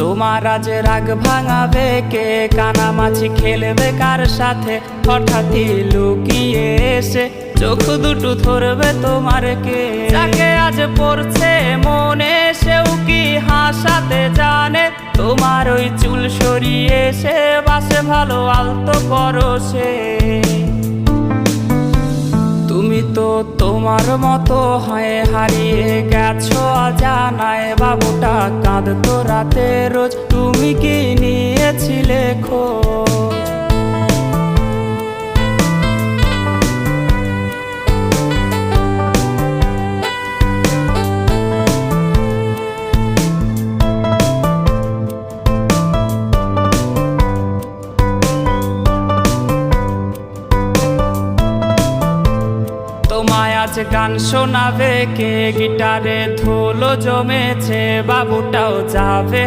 তোমার আজ রাগ ভাঙাবে কে, কানামাছি খেলবে কার সাথে, হঠাৎই লুকিয়ে এসে চোখ দুটো ধরবে তোমার কে। যাকে আজ পড়ছে মনে সেও কি হাসাতে জানে, তোমার ওই চুল সরিয়ে সে বাসে ভালো আলতো পরশে। তুমি তো তোমার মতো হয়ে হারিয়ে গেছো অজানায়, বাবুটা কাঁদতো রাতে রোজ, তুমি কি নিয়েছিলে খোঁজ? তোমায় আজ গান শোনাবে কে, গিটারে ধুলো জমেছে, বাবুটাও যাবে